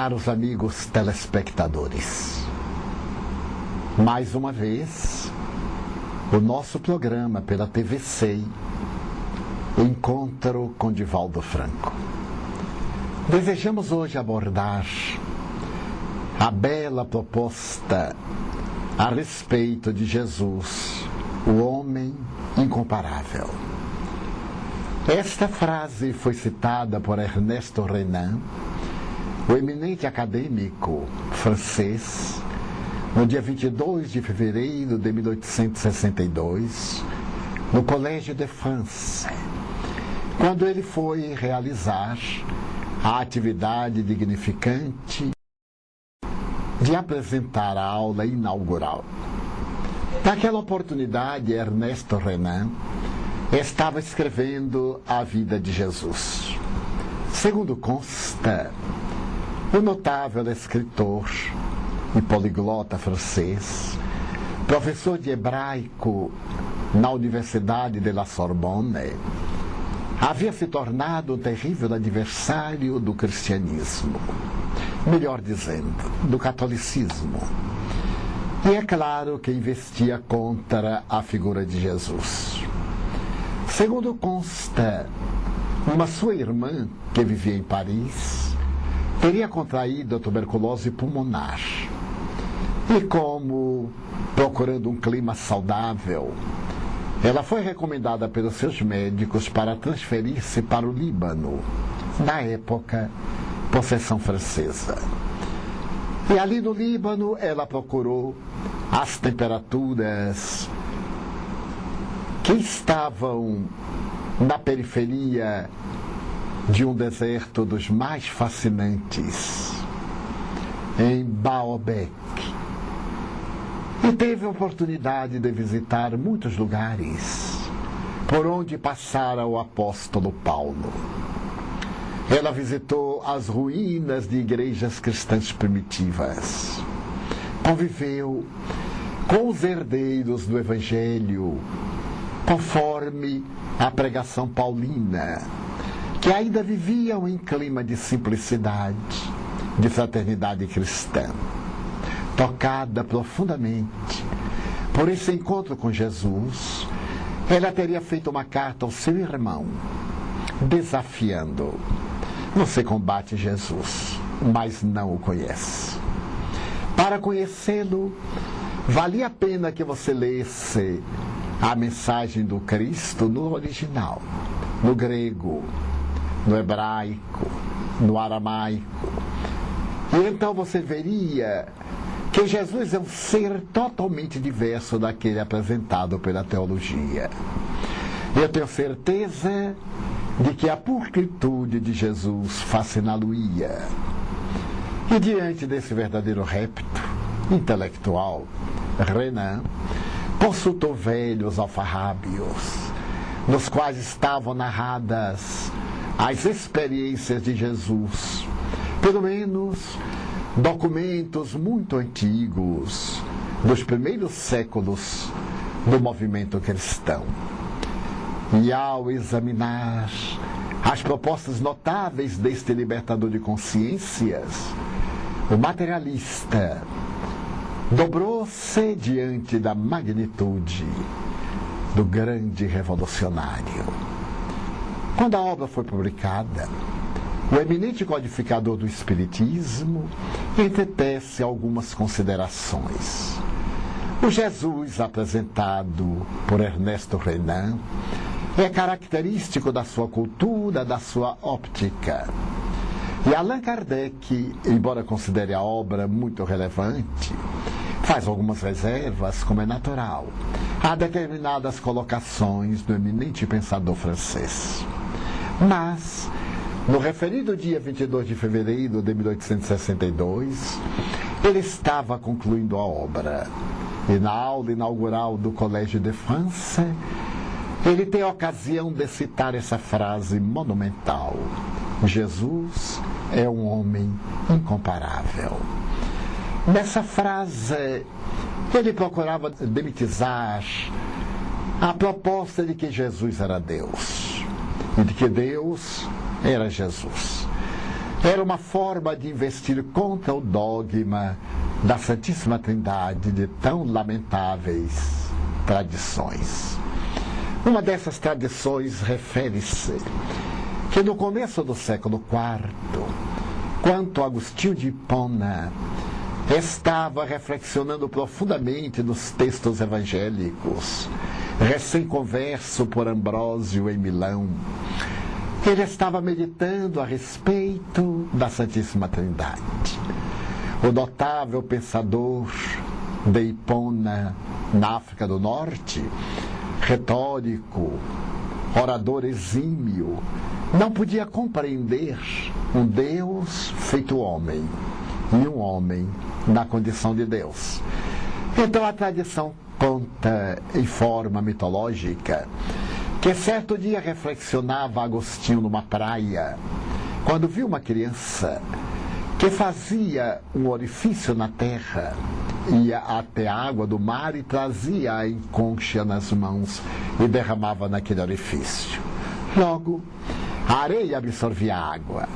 Caros amigos telespectadores, mais uma vez, o nosso programa pela TV SEI, o Encontro com Divaldo Franco. Desejamos hoje abordar a bela proposta a respeito de Jesus, o homem incomparável. Esta frase foi citada por Ernesto Renan, o eminente acadêmico francês, no dia 22 de fevereiro de 1862, no Collège de France, quando ele foi realizar a atividade dignificante de apresentar a aula inaugural. Naquela oportunidade, Ernesto Renan estava escrevendo a vida de Jesus. Segundo consta, o notável escritor e poliglota francês, professor de hebraico na Universidade de la Sorbonne, havia se tornado um terrível adversário do cristianismo, melhor dizendo, do catolicismo. E é claro que investia contra a figura de Jesus. Segundo consta, uma sua irmã, que vivia em Paris, teria contraído a tuberculose pulmonar. E como, procurando um clima saudável, ela foi recomendada pelos seus médicos para transferir-se para o Líbano, na época, possessão francesa. E ali no Líbano ela procurou as temperaturas que estavam na periferia de um deserto dos mais fascinantes, em Baalbek. E teve a oportunidade de visitar muitos lugares por onde passara o apóstolo Paulo. Ela visitou as ruínas de igrejas cristãs primitivas, conviveu com os herdeiros do Evangelho, conforme a pregação paulina, que ainda viviam em clima de simplicidade, de fraternidade cristã. Tocada profundamente por esse encontro com Jesus, ela teria feito uma carta ao seu irmão, desafiando: você combate Jesus, mas não o conhece. Para conhecê-lo, valia a pena que você lesse a mensagem do Cristo no original, no grego, no hebraico, no aramaico. E então você veria que Jesus é um ser totalmente diverso daquele apresentado pela teologia. Eu tenho certeza de que a pulcritude de Jesus fasciná-lo-ia. E diante desse verdadeiro repto intelectual, Renan consultou velhos alfarrábios, nos quais estavam narradas as experiências de Jesus, pelo menos documentos muito antigos, dos primeiros séculos do movimento cristão. E ao examinar as propostas notáveis deste libertador de consciências, o materialista dobrou-se diante da magnitude do grande revolucionário. Quando a obra foi publicada, o eminente codificador do Espiritismo entretece algumas considerações. O Jesus apresentado por Ernesto Renan é característico da sua cultura, da sua óptica. E Allan Kardec, embora considere a obra muito relevante, faz algumas reservas, como é natural, a determinadas colocações do eminente pensador francês. Mas, no referido dia 22 de fevereiro de 1862, ele estava concluindo a obra. E na aula inaugural do Collège de France, ele tem a ocasião de citar essa frase monumental: Jesus é um homem incomparável. Nessa frase, ele procurava demitizar a proposta de que Jesus era Deus e de que Deus era Jesus. Era uma forma de investir contra o dogma da Santíssima Trindade de tão lamentáveis tradições. Uma dessas tradições refere-se que no começo do século IV, quando Agostinho de Hipona estava reflexionando profundamente nos textos evangélicos, recém-converso por Ambrósio em Milão, ele estava meditando a respeito da Santíssima Trindade. O notável pensador de Hipona, na África do Norte, retórico, orador exímio, não podia compreender um Deus feito homem e um homem na condição de Deus. Então a tradição conta em forma mitológica que certo dia reflexionava Agostinho numa praia, quando viu uma criança que fazia um orifício na terra, ia até a água do mar e trazia-a em concha nas mãos e derramava naquele orifício. Logo, a areia absorvia a água.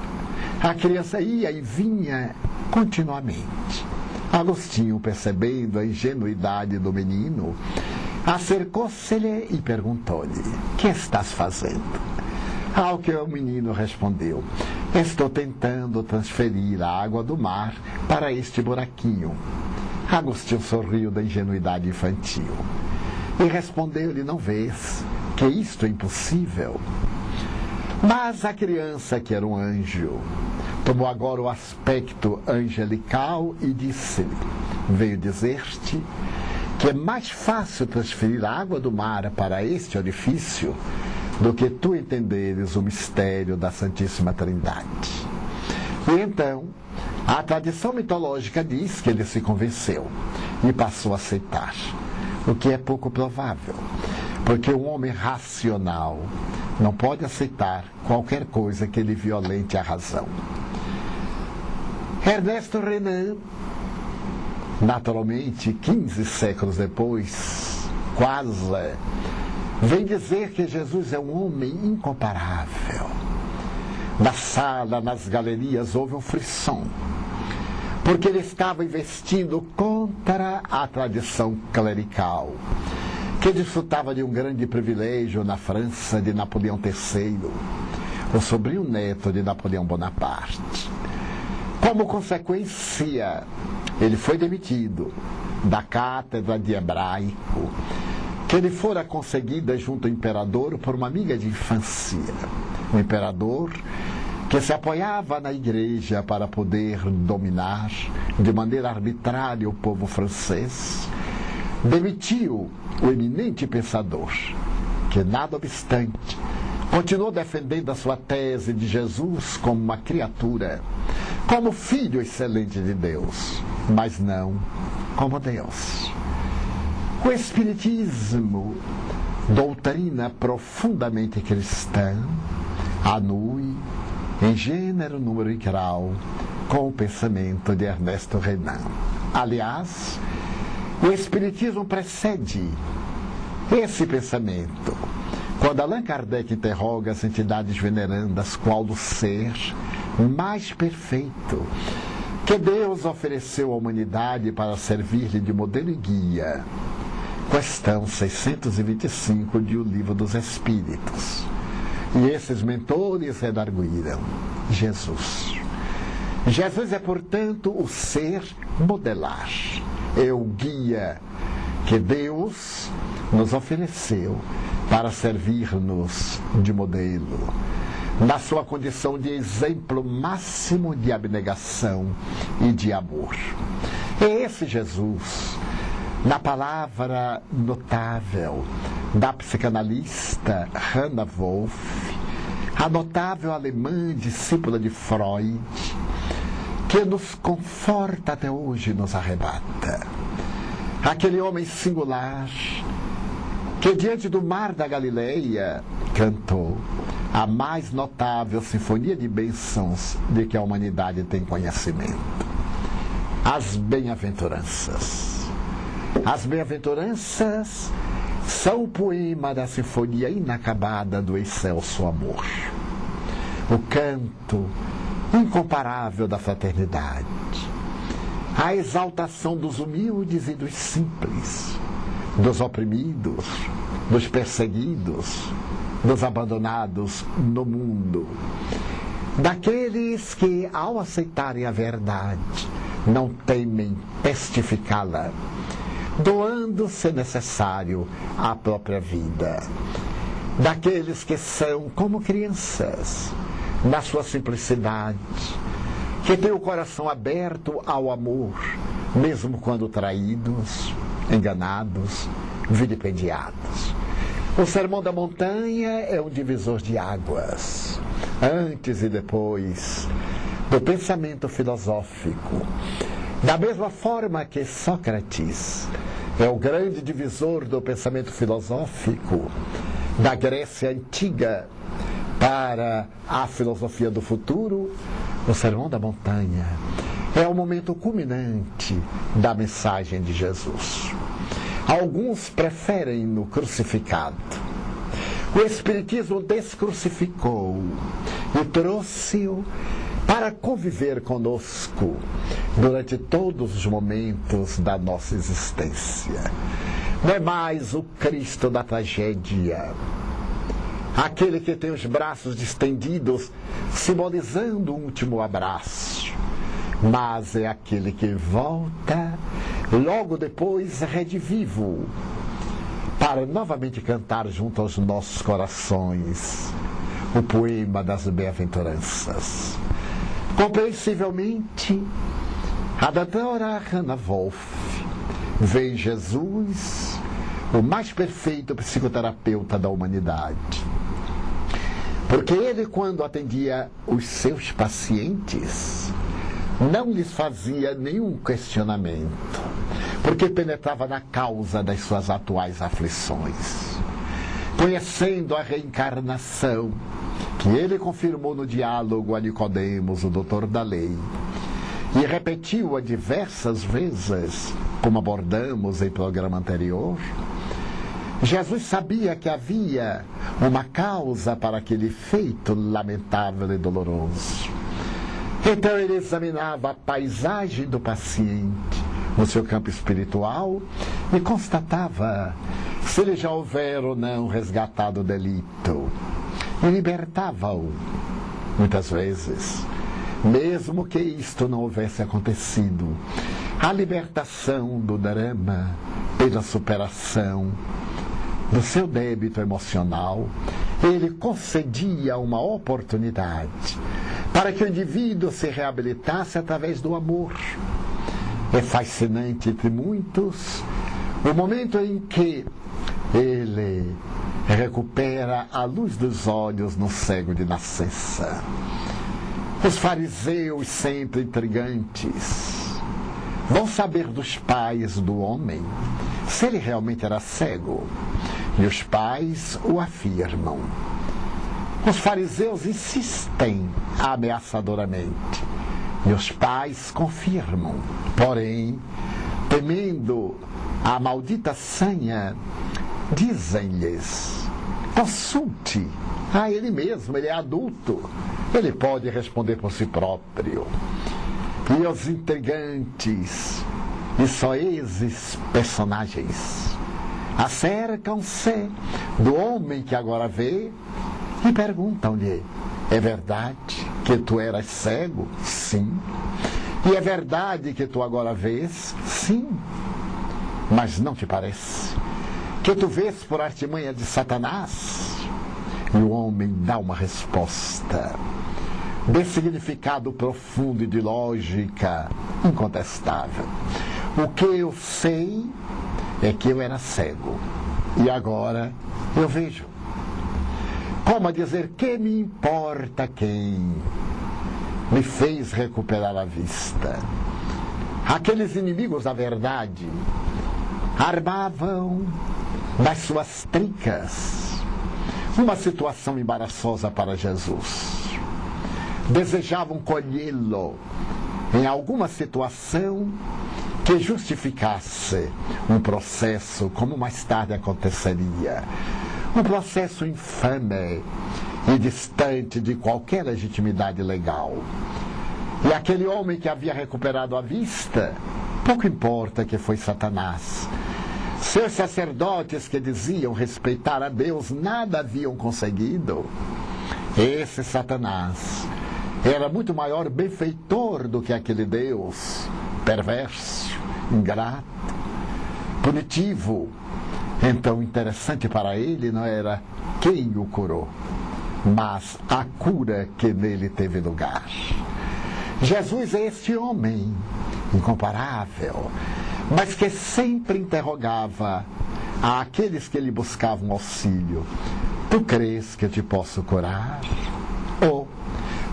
A criança ia e vinha continuamente. Agostinho, percebendo a ingenuidade do menino, acercou-se-lhe e perguntou-lhe: "Que estás fazendo?" Ao que o menino respondeu: "Estou tentando transferir a água do mar para este buraquinho." Agostinho sorriu da ingenuidade infantil e respondeu-lhe: "Não vês que isto é impossível?" Mas a criança, que era um anjo, tomou agora o aspecto angelical e disse-lhe: "Venho dizer-te que é mais fácil transferir a água do mar para este orifício do que tu entenderes o mistério da Santíssima Trindade." E então, a tradição mitológica diz que ele se convenceu e passou a aceitar, o que é pouco provável, porque um homem racional não pode aceitar qualquer coisa que lhe violente a razão. Ernesto Renan, naturalmente, 15 séculos depois, quase, vem dizer que Jesus é um homem incomparável. Na sala, nas galerias, houve um frisson, porque ele estava investindo contra a tradição clerical, que desfrutava de um grande privilégio na França de Napoleão III, o sobrinho neto de Napoleão Bonaparte. Como consequência, ele foi demitido da cátedra de hebraico, que lhe fora conseguida junto ao imperador por uma amiga de infância. O imperador, que se apoiava na igreja para poder dominar de maneira arbitrária o povo francês, demitiu o eminente pensador, que, nada obstante, continuou defendendo a sua tese de Jesus como uma criatura, como filho excelente de Deus, mas não como Deus. O Espiritismo, doutrina profundamente cristã, anui em gênero, número e grau com o pensamento de Ernesto Renan. Aliás, o Espiritismo precede esse pensamento. Quando Allan Kardec interroga as entidades venerandas qual o ser mais perfeito que Deus ofereceu à humanidade para servir-lhe de modelo e guia, questão 625 de O Livro dos Espíritos. E esses mentores redarguíram: Jesus. Jesus é, portanto, o ser modelar, é o guia que Deus nos ofereceu para servir-nos de modelo, na sua condição de exemplo máximo de abnegação e de amor. É esse Jesus, na palavra notável da psicanalista Hannah Wolff, a notável alemã discípula de Freud, que nos conforta até hoje e nos arrebata. Aquele homem singular que, diante do mar da Galileia, cantou a mais notável sinfonia de bênçãos de que a humanidade tem conhecimento: as bem-aventuranças. As bem-aventuranças são o poema da sinfonia inacabada do excelso amor. O canto incomparável da fraternidade, a exaltação dos humildes e dos simples, dos oprimidos, dos perseguidos, dos abandonados no mundo, daqueles que, ao aceitarem a verdade, não temem testificá-la, doando, se necessário, a própria vida, daqueles que são como crianças, na sua simplicidade, que têm o coração aberto ao amor, mesmo quando traídos, enganados, vilipendiados. O Sermão da Montanha é um divisor de águas, antes e depois do pensamento filosófico. Da mesma forma que Sócrates é o grande divisor do pensamento filosófico da Grécia Antiga para a filosofia do futuro, o Sermão da Montanha é o momento culminante da mensagem de Jesus. Alguns preferem-no crucificado. O Espiritismo descrucificou e trouxe-o para conviver conosco durante todos os momentos da nossa existência. Não é mais o Cristo da tragédia, aquele que tem os braços distendidos, simbolizando o último abraço, mas é aquele que volta logo depois redivivo, para novamente cantar junto aos nossos corações o poema das bem-aventuranças. Compreensivelmente, a doutora Hannah Wolff vê em Jesus o mais perfeito psicoterapeuta da humanidade. Porque ele, quando atendia os seus pacientes, não lhes fazia nenhum questionamento, porque penetrava na causa das suas atuais aflições. Conhecendo a reencarnação, que ele confirmou no diálogo a Nicodemos, o doutor da lei, e repetiu-a diversas vezes, como abordamos em programa anterior, Jesus sabia que havia uma causa para aquele feito lamentável e doloroso. Então ele examinava a paisagem do paciente no seu campo espiritual e constatava se ele já houver ou não resgatado o delito. E libertava-o, muitas vezes, mesmo que isto não houvesse acontecido. A libertação do drama pela superação do seu débito emocional, ele concedia uma oportunidade para que o indivíduo se reabilitasse através do amor. É fascinante entre muitos o momento em que ele recupera a luz dos olhos no cego de nascença. Os fariseus, sempre intrigantes, vão saber dos pais do homem se ele realmente era cego. E os pais o afirmam. Os fariseus insistem ameaçadoramente. E os pais confirmam. Porém, temendo a maldita sanha, dizem-lhes: consulte a ele mesmo, ele é adulto, ele pode responder por si próprio. E os intrigantes e soezes personagens acercam-se do homem que agora vê e perguntam-lhe: é verdade que tu eras cego? Sim. E é verdade que tu agora vês? Sim. Mas não te parece que tu vês por artimanha de Satanás? E o homem dá uma resposta de significado profundo e de lógica incontestável. O que eu sei é que eu era cego e agora eu vejo. Como a dizer, que me importa quem me fez recuperar a vista? Aqueles inimigos da verdade armavam das suas tricas uma situação embaraçosa para Jesus. Desejavam colhê-lo em alguma situação que justificasse um processo, como mais tarde aconteceria. Um processo infame e distante de qualquer legitimidade legal. E aquele homem que havia recuperado a vista, pouco importa que foi Satanás. Seus sacerdotes que diziam respeitar a Deus nada haviam conseguido. Esse Satanás era muito maior benfeitor do que aquele Deus perverso, ingrato, punitivo. Então, interessante para ele não era quem o curou, mas a cura que nele teve lugar. Jesus é este homem incomparável, mas que sempre interrogava àqueles que lhe buscavam auxílio: tu crês que eu te posso curar? Ou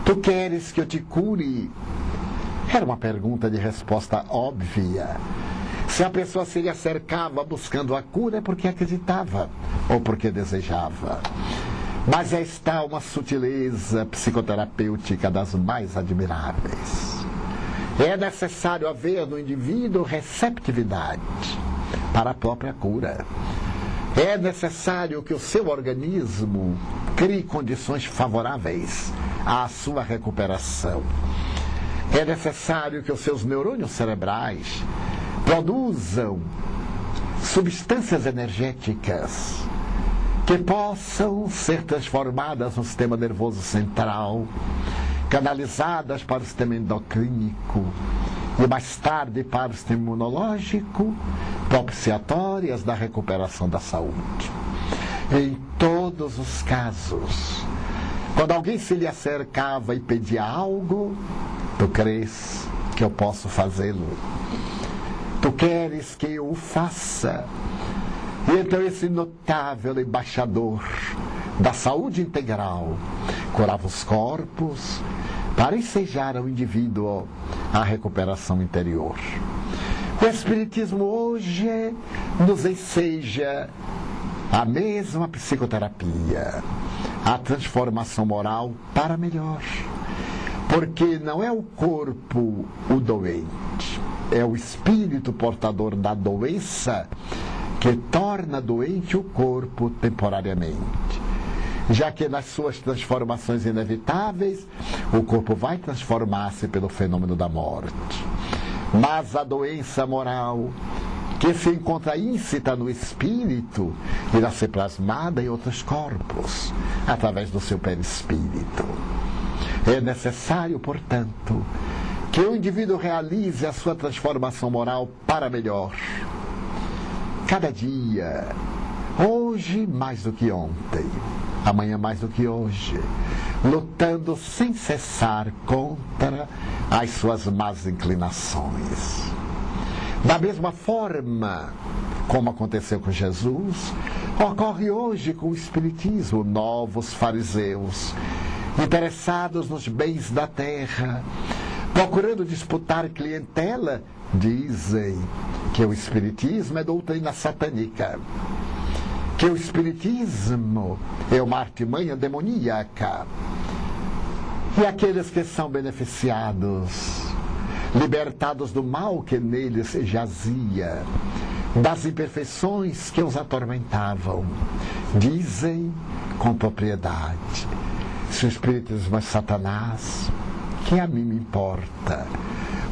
tu queres que eu te cure? Era uma pergunta de resposta óbvia. Se a pessoa se lhe acercava buscando a cura é porque acreditava ou porque desejava. Mas aí está uma sutileza psicoterapêutica das mais admiráveis. É necessário haver no indivíduo receptividade para a própria cura. É necessário que o seu organismo crie condições favoráveis à sua recuperação. É necessário que os seus neurônios cerebrais produzam substâncias energéticas que possam ser transformadas no sistema nervoso central, canalizadas para o sistema endocrínico e mais tarde para o sistema imunológico, propiciatórias da recuperação da saúde. Em todos os casos, quando alguém se lhe acercava e pedia algo, tu crês que eu posso fazê-lo? Tu queres que eu o faça? E então esse notável embaixador da saúde integral curava os corpos para ensejar ao indivíduo a recuperação interior. O Espiritismo hoje nos enseja a mesma psicoterapia, a transformação moral para melhor. Porque não é o corpo o doente, é o espírito portador da doença que torna doente o corpo temporariamente. Já que nas suas transformações inevitáveis, o corpo vai transformar-se pelo fenômeno da morte. Mas a doença moral, que se encontra íncita no espírito, irá ser plasmada em outros corpos, através do seu perispírito. É necessário, portanto, que o indivíduo realize a sua transformação moral para melhor. Cada dia, hoje mais do que ontem, amanhã mais do que hoje, lutando sem cessar contra as suas más inclinações. Da mesma forma como aconteceu com Jesus, ocorre hoje com o Espiritismo. Novos fariseus, interessados nos bens da terra, procurando disputar clientela, dizem que o Espiritismo é doutrina satânica, que o Espiritismo é uma artimanha demoníaca. E aqueles que são beneficiados, libertados do mal que neles jazia, das imperfeições que os atormentavam, dizem com propriedade: se o Espiritismo é Satanás, que a mim me importa?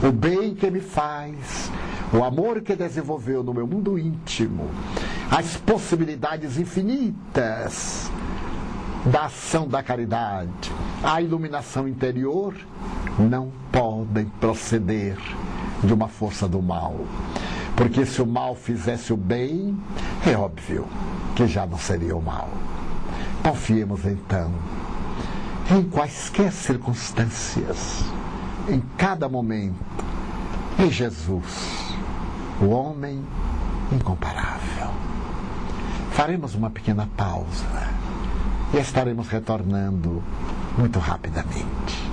O bem que me faz, o amor que desenvolveu no meu mundo íntimo, as possibilidades infinitas da ação da caridade, a iluminação interior, não podem proceder de uma força do mal. Porque se o mal fizesse o bem, é óbvio que já não seria o mal. Confiemos então, em quaisquer circunstâncias, em cada momento, em Jesus, o homem incomparável. Faremos uma pequena pausa e estaremos retornando muito rapidamente.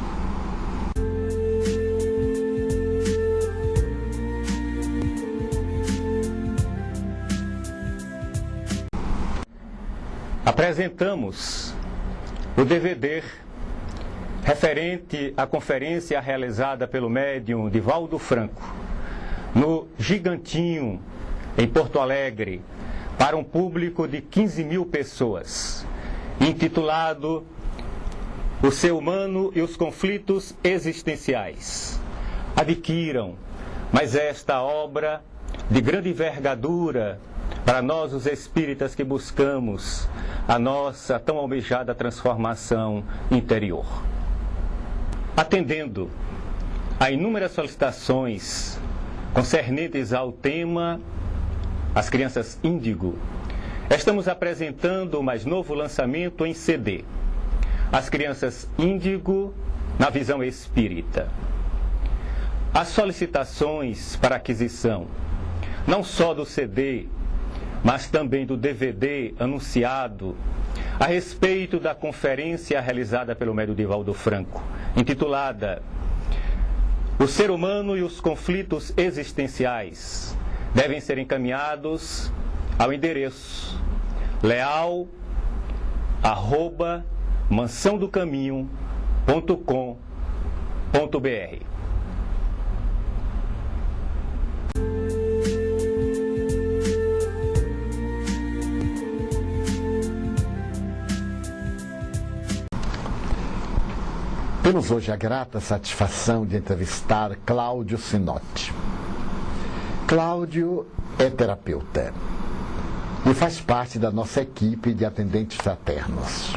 Apresentamos o DVD referente à conferência realizada pelo médium Divaldo Franco no Gigantinho, em Porto Alegre, para um público de 15 mil pessoas, intitulado o ser humano e os conflitos existenciais. Adquiram, mas esta obra de grande envergadura para nós os espíritas que buscamos a nossa tão almejada transformação interior. Atendendo a inúmeras solicitações concernentes ao tema As Crianças Índigo, estamos apresentando o mais novo lançamento em CD, As Crianças Índigo na Visão Espírita. As solicitações para aquisição, não só do CD, mas também do DVD anunciado a respeito da conferência realizada pelo médium Divaldo Franco, intitulada O Ser Humano e os Conflitos Existenciais, devem ser encaminhados ao endereço leal@mansãodocaminho.com.br. Temos hoje a grata satisfação de entrevistar Cláudio Sinotti. Cláudio é terapeuta e faz parte da nossa equipe de atendentes fraternos.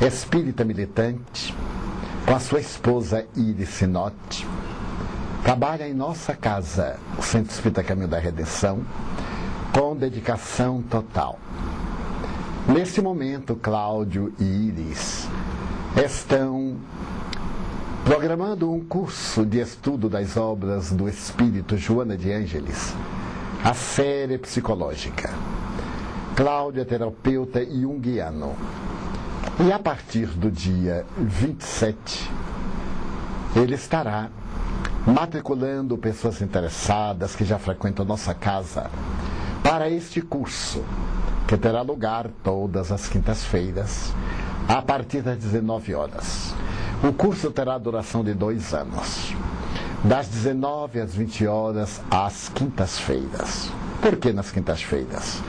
É espírita militante, com a sua esposa Iris Sinotti. Trabalha em nossa casa, o Centro Espírita Caminho da Redenção, com dedicação total. Neste momento, Cláudio e Iris estão programando um curso de estudo das obras do espírito Joana de Ângeles, a série psicológica. Cláudio é terapeuta junguiano. E a partir do dia 27, ele estará matriculando pessoas interessadas que já frequentam nossa casa para este curso, que terá lugar todas as quintas-feiras, a partir das 19 horas. O curso terá duração de 2 anos, das 19 às 20 horas às quintas-feiras. Por que nas quintas-feiras?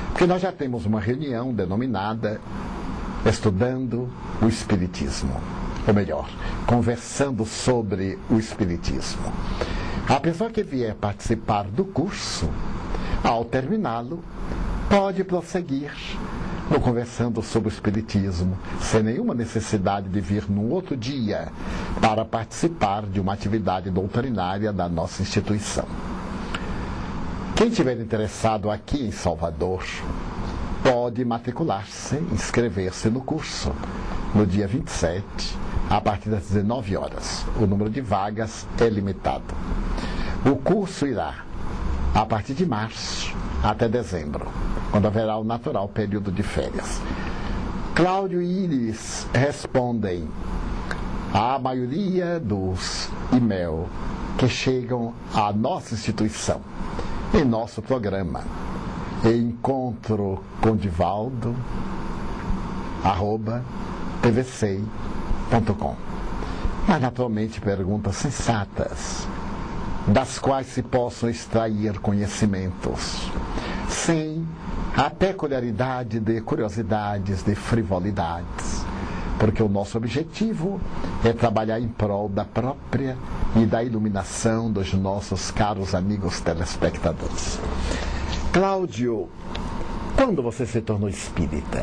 Porque nós já temos uma reunião denominada Estudando o Espiritismo, ou melhor, conversando sobre o Espiritismo. A pessoa que vier participar do curso, ao terminá-lo, pode prosseguir no Conversando sobre o Espiritismo, sem nenhuma necessidade de vir num outro dia para participar de uma atividade doutrinária da nossa instituição. Quem estiver interessado aqui em Salvador, pode matricular-se, inscrever-se no curso, no dia 27, a partir das 19 horas. O número de vagas é limitado. O curso irá, a partir de março até dezembro, quando haverá o natural período de férias. Cláudio e Iris respondem à maioria dos e-mails que chegam à nossa instituição, em nosso programa, encontro com Divaldo, @tvc.com. Mas naturalmente perguntas sensatas, das quais se possam extrair conhecimentos, sem a peculiaridade de curiosidades, de frivolidades, porque o nosso objetivo é trabalhar em prol da própria e da iluminação dos nossos caros amigos telespectadores. Cláudio, quando você se tornou espírita?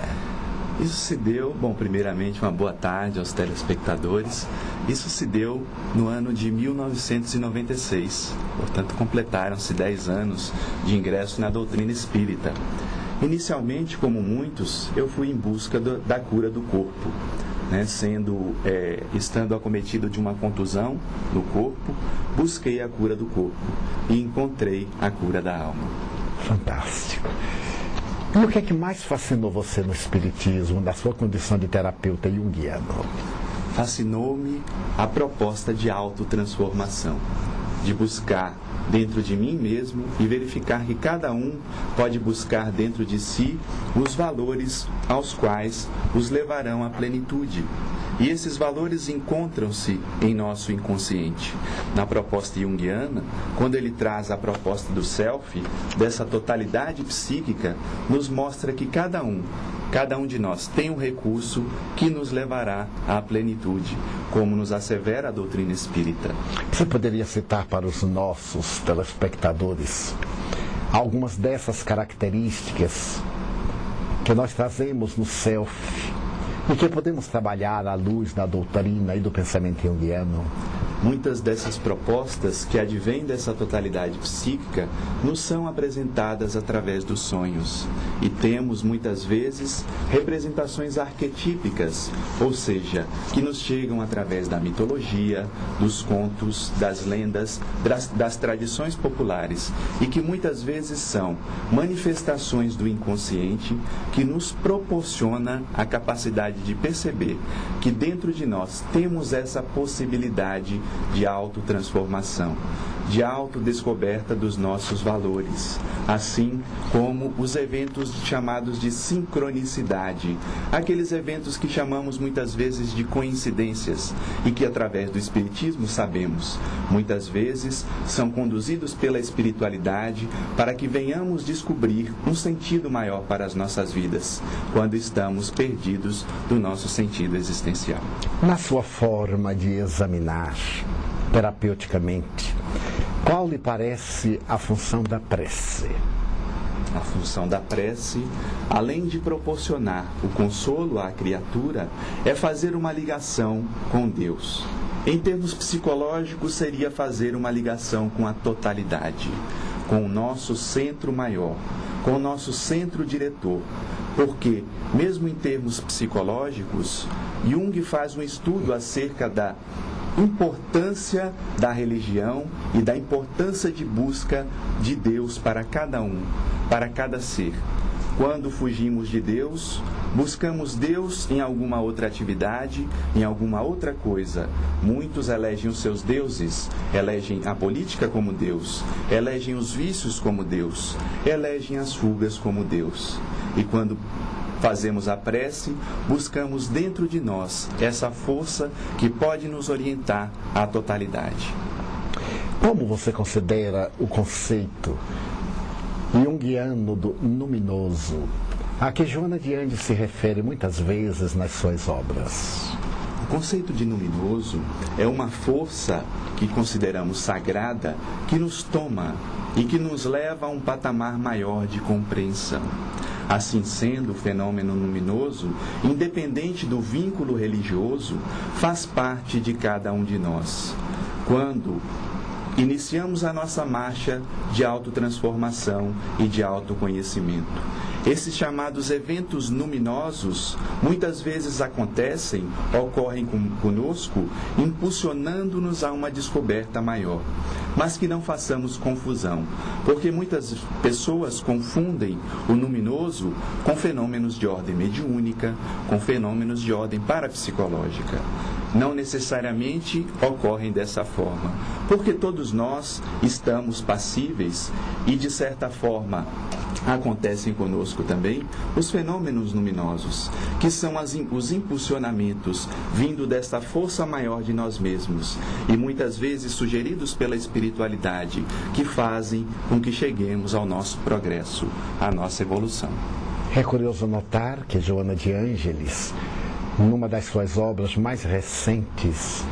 Isso se deu, primeiramente uma boa tarde aos telespectadores. Isso se deu no ano de 1996, portanto completaram-se 10 anos de ingresso na doutrina espírita. Inicialmente, como muitos, eu fui em busca da cura do corpo, estando acometido de uma contusão no corpo, busquei a cura do corpo e encontrei a cura da alma. Fantástico. E o que é que mais fascinou você no espiritismo, na sua condição de terapeuta junguiano? Fascinou-me a proposta de autotransformação, de buscar dentro de mim mesmo e verificar que cada um pode buscar dentro de si os valores aos quais os levarão à plenitude. E esses valores encontram-se em nosso inconsciente. Na proposta junguiana, quando ele traz a proposta do self, dessa totalidade psíquica, nos mostra que cada um cada um de nós tem um recurso que nos levará à plenitude, como nos assevera a doutrina espírita. Você poderia citar para os nossos telespectadores algumas dessas características que nós trazemos no self e que podemos trabalhar à luz da doutrina e do pensamento junguiano? Muitas dessas propostas que advêm dessa totalidade psíquica nos são apresentadas através dos sonhos. E temos, muitas vezes, representações arquetípicas, ou seja, que nos chegam através da mitologia, dos contos, das lendas, das tradições populares, e que muitas vezes são manifestações do inconsciente que nos proporciona a capacidade de perceber que dentro de nós temos essa possibilidade de autotransformação, de autodescoberta dos nossos valores, assim como os eventos chamados de sincronicidade, aqueles eventos que chamamos muitas vezes de coincidências e que através do Espiritismo sabemos, muitas vezes são conduzidos pela espiritualidade para que venhamos descobrir um sentido maior para as nossas vidas, quando estamos perdidos do nosso sentido existencial. Na sua forma de examinar terapeuticamente, qual lhe parece a função da prece? A função da prece, além de proporcionar o consolo à criatura, é fazer uma ligação com Deus. Em termos psicológicos, seria fazer uma ligação com a totalidade, com o nosso centro maior, com o nosso centro diretor. Porque, mesmo em termos psicológicos, Jung faz um estudo acerca da importância da religião e da importância de busca de Deus para cada um, para cada ser. Quando fugimos de Deus, buscamos Deus em alguma outra atividade, em alguma outra coisa. Muitos elegem os seus deuses, elegem a política como Deus, elegem os vícios como Deus, elegem as fugas como Deus. E quando fazemos a prece, buscamos dentro de nós essa força que pode nos orientar à totalidade. Como você considera o conceito junguiano do luminoso, a que Joana de Ângeles se refere muitas vezes nas suas obras? O conceito de luminoso é uma força que consideramos sagrada, que nos toma e que nos leva a um patamar maior de compreensão. Assim sendo, o fenômeno luminoso, independente do vínculo religioso, faz parte de cada um de nós. Quando iniciamos a nossa marcha de autotransformação e de autoconhecimento, esses chamados eventos luminosos muitas vezes acontecem, ocorrem conosco, impulsionando-nos a uma descoberta maior. Mas que não façamos confusão, porque muitas pessoas confundem o luminoso com fenômenos de ordem mediúnica, com fenômenos de ordem parapsicológica. Não necessariamente ocorrem dessa forma, porque todos nós estamos passíveis e, de certa forma, acontecem conosco também os fenômenos luminosos, que são os impulsionamentos vindo desta força maior de nós mesmos e muitas vezes sugeridos pela espiritualidade, que fazem com que cheguemos ao nosso progresso, à nossa evolução. É curioso notar que Joana de Ângeles, numa das suas obras mais recentes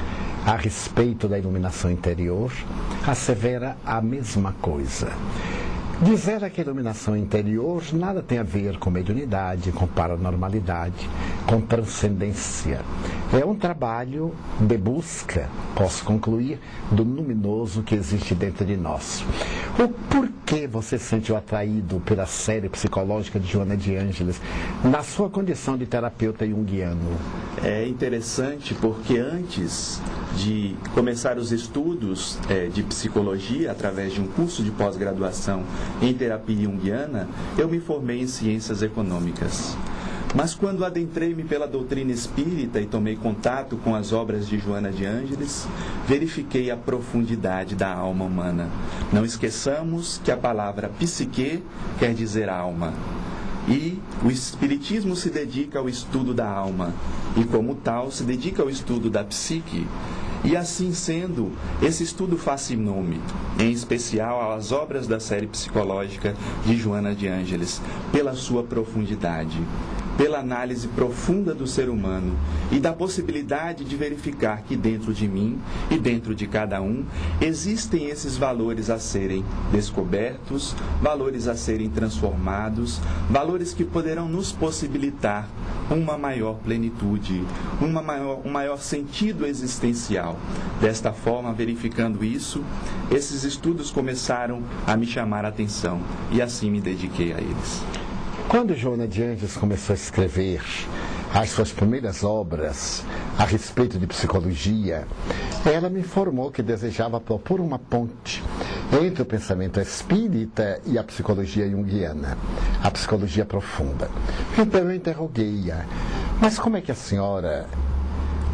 a respeito da iluminação interior, assevera a mesma coisa. Dizer que a iluminação interior nada tem a ver com mediunidade, com paranormalidade, com transcendência. É um trabalho de busca, posso concluir, do luminoso que existe dentro de nós. O porquê você se sentiu atraído pela série psicológica de Joana de Ângeles na sua condição de terapeuta junguiano? É interessante porque antes de começar os estudos de psicologia através de um curso de pós-graduação em terapia junguiana, eu me formei em ciências econômicas. Mas quando adentrei-me pela doutrina espírita e tomei contato com as obras de Joana de Ângeles, verifiquei a profundidade da alma humana. Não esqueçamos que a palavra psique quer dizer alma. E o Espiritismo se dedica ao estudo da alma e, como tal, se dedica ao estudo da psique. E assim sendo, esse estudo faz nome, em especial às obras da série psicológica de Joana de Ângeles, pela sua profundidade. pela análise profunda do ser humano e da possibilidade de verificar que dentro de mim e dentro de cada um existem esses valores a serem descobertos, valores a serem transformados, valores que poderão nos possibilitar uma maior plenitude, um maior sentido existencial. Desta forma, verificando isso, esses estudos começaram a me chamar a atenção e assim me dediquei a eles. Quando Joana de Ângeles começou a escrever as suas primeiras obras a respeito de psicologia, ela me informou que desejava propor uma ponte entre o pensamento espírita e a psicologia junguiana, a psicologia profunda. Então eu interroguei-a, mas como é que a senhora,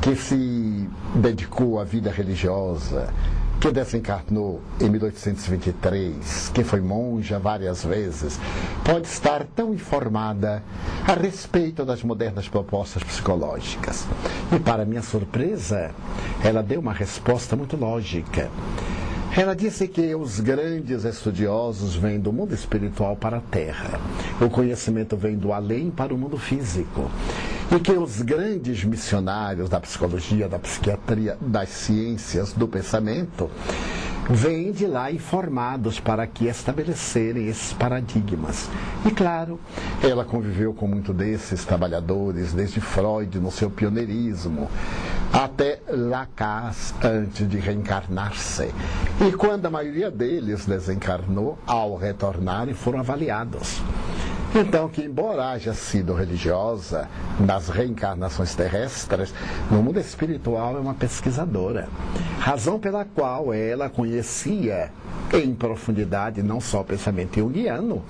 que se dedicou à vida religiosa, que desencarnou em 1823, que foi monja várias vezes, pode estar tão informada a respeito das modernas propostas psicológicas? E, para minha surpresa, ela deu uma resposta muito lógica. Ela disse que os grandes estudiosos vêm do mundo espiritual para a Terra. O conhecimento vem do além para o mundo físico. E que os grandes missionários da psicologia, da psiquiatria, das ciências do pensamento, vêm de lá informados para aqui estabelecerem esses paradigmas. E claro, ela conviveu com muitos desses trabalhadores, desde Freud no seu pioneirismo, até Lacan antes de reencarnar-se. E quando a maioria deles desencarnou, ao retornarem foram avaliados. Então, que embora haja sido religiosa nas reencarnações terrestres, no mundo espiritual é uma pesquisadora. Razão pela qual ela conhecia em profundidade não só o pensamento junguiano,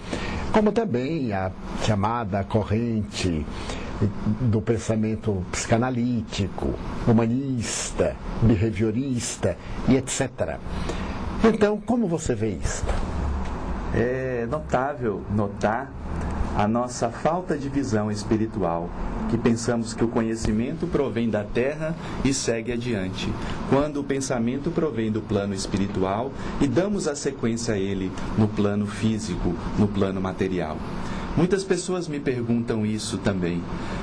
como também a chamada corrente do pensamento psicanalítico, humanista, behaviorista e etc. Então, como você vê isso? É notável notar a nossa falta de visão espiritual, que pensamos que o conhecimento provém da terra e segue adiante, quando o pensamento provém do plano espiritual e damos a sequência a ele no plano físico, no plano material. Muitas pessoas me perguntam isso também.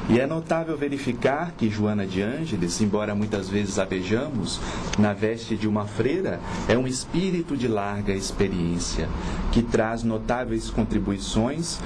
E é notável verificar que Joana de Ângeles, embora muitas vezes a vejamos na veste de uma freira, é um espírito de larga experiência, que traz notáveis contribuições.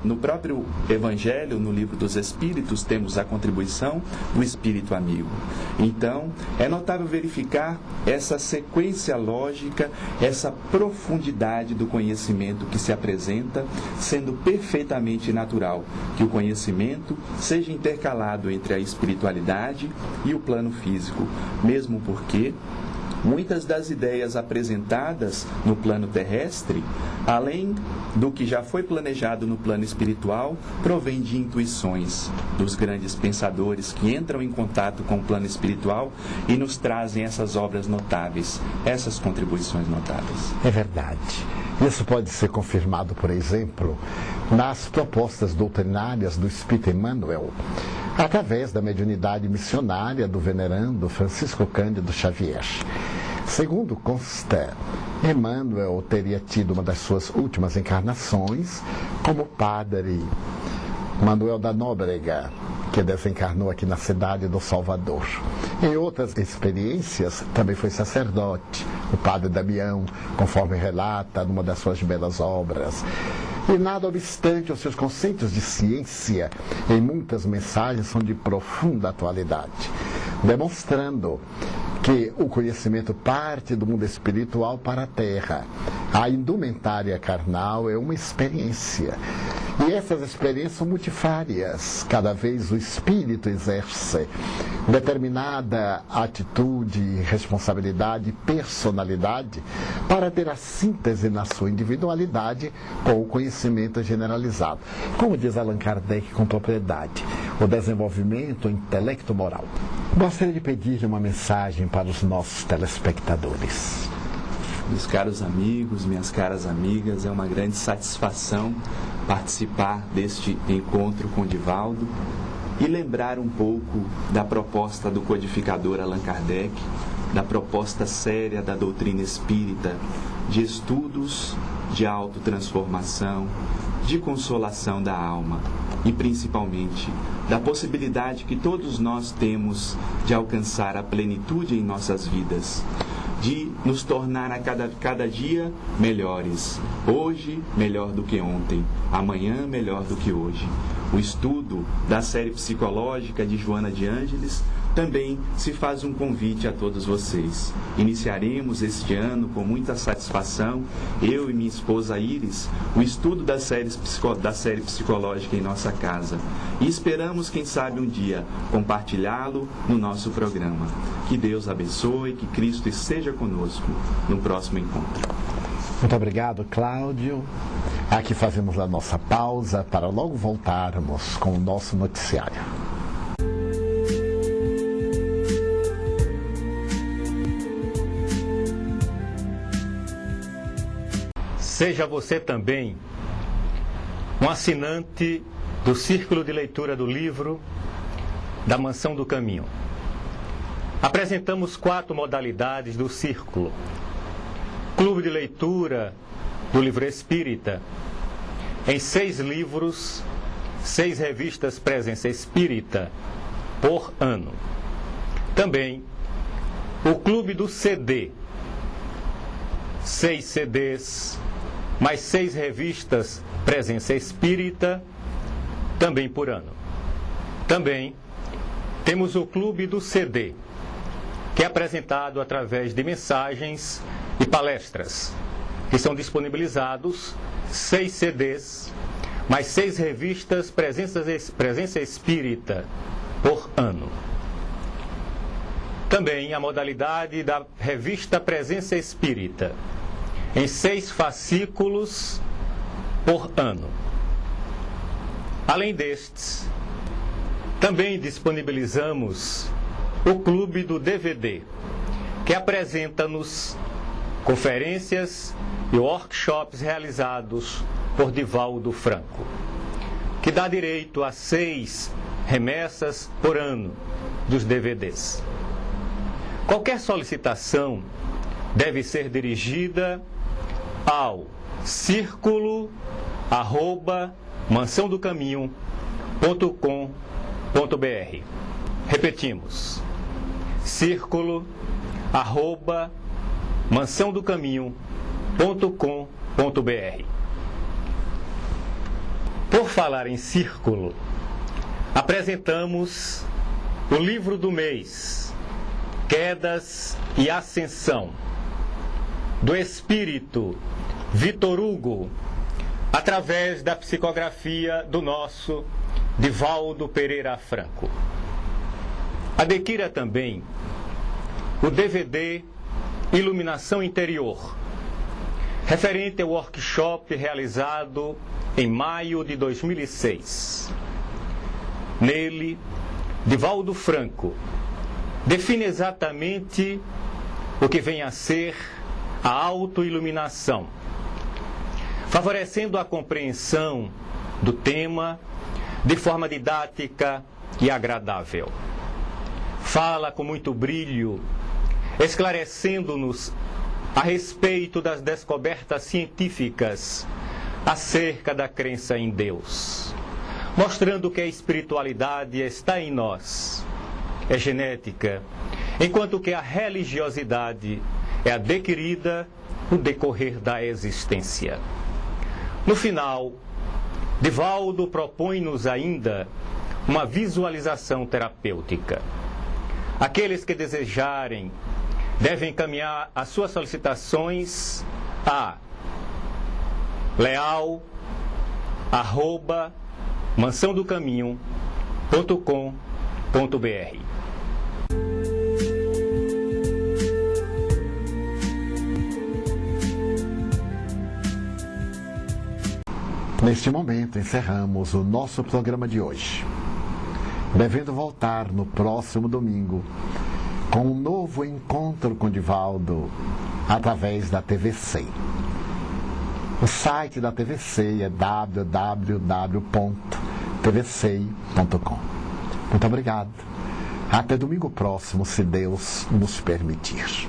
No próprio Evangelho, no Livro dos Espíritos, temos a contribuição do Espírito Amigo. Então, é notável verificar essa sequência lógica, essa profundidade do conhecimento que se apresenta, sendo perfeitamente natural que o conhecimento seja intercalado entre a espiritualidade e o plano físico, mesmo porque muitas das ideias apresentadas no plano terrestre, além do que já foi planejado no plano espiritual, provém de intuições dos grandes pensadores que entram em contato com o plano espiritual e nos trazem essas obras notáveis, essas contribuições notáveis. É verdade. Isso pode ser confirmado, por exemplo, nas propostas doutrinárias do Espírito Emmanuel, através da mediunidade missionária do venerando Francisco Cândido Xavier. Segundo consta, Emmanuel teria tido uma das suas últimas encarnações como padre Manuel da Nóbrega, que desencarnou aqui na cidade do Salvador. Em outras experiências, também foi sacerdote, o padre Damião, conforme relata numa das suas belas obras. E nada obstante, os seus conceitos de ciência, em muitas mensagens, são de profunda atualidade, demonstrando que o conhecimento parte do mundo espiritual para a terra. A indumentária carnal é uma experiência. E essas experiências são multifárias. Cada vez o espírito exerce determinada atitude, responsabilidade, personalidade para ter a síntese na sua individualidade com o conhecimento generalizado. Como diz Allan Kardec com propriedade, o desenvolvimento intelecto-moral. Gostaria de pedir uma mensagem para os nossos telespectadores. Meus caros amigos, minhas caras amigas, é uma grande satisfação participar deste encontro com Divaldo e lembrar um pouco da proposta do codificador Allan Kardec, da proposta séria da doutrina espírita, de estudos, de autotransformação, de consolação da alma. e, principalmente, da possibilidade que todos nós temos de alcançar a plenitude em nossas vidas, de nos tornar a cada dia melhores. Hoje, melhor do que ontem. Amanhã, melhor do que hoje. O estudo da série psicológica de Joana de Ângeles também se faz um convite a todos vocês. Iniciaremos este ano com muita satisfação, eu e minha esposa Iris, o estudo da série psicológica em nossa casa. E esperamos, quem sabe, um dia compartilhá-lo no nosso programa. Que Deus abençoe, que Cristo esteja conosco no próximo encontro. Muito obrigado, Cláudio. Aqui fazemos a nossa pausa para logo voltarmos com o nosso noticiário. Seja você também um assinante do Círculo de Leitura do Livro da Mansão do Caminho. Apresentamos 4 modalidades do Círculo. Clube de leitura do Livro Espírita, em 6 livros, 6 revistas Presença Espírita por ano. Também o Clube do CD, 6 CDs, mais 6 revistas Presença Espírita, também por ano. Também temos o Clube do CD, que é apresentado através de mensagens e palestras, que são disponibilizados 6 CDs, mais 6 revistas Presença Espírita por ano. Também a modalidade da revista Presença Espírita, em 6 fascículos por ano. Além destes, também disponibilizamos o Clube do DVD, que apresenta-nos conferências e workshops realizados por Divaldo Franco, que dá direito a 6 remessas por ano dos DVDs. Qualquer solicitação deve ser dirigida ao círculo@mansãodocaminho.com.br. Repetimos, círculo@mansãodocaminho.com.br. Por falar em círculo, apresentamos o livro do mês, Quedas e Ascensão, do espírito Vitor Hugo, através da psicografia do nosso Divaldo Pereira Franco. Adquira também o DVD Iluminação Interior, referente ao workshop realizado em maio de 2006. Nele, Divaldo Franco define exatamente o que vem a ser a autoiluminação, favorecendo a compreensão do tema de forma didática e agradável. Fala com muito brilho, esclarecendo-nos a respeito das descobertas científicas acerca da crença em Deus, mostrando que a espiritualidade está em nós, é genética, enquanto que a religiosidade é adquirida no decorrer da existência. No final, Divaldo propõe-nos ainda uma visualização terapêutica. Aqueles que desejarem devem encaminhar as suas solicitações a leal@mansãodocaminho.com.br. Neste momento, encerramos o nosso programa de hoje, devendo voltar no próximo domingo com um novo encontro com Divaldo através da TVC. O site da TVC é www.tvc.com. Muito obrigado. Até domingo próximo, se Deus nos permitir.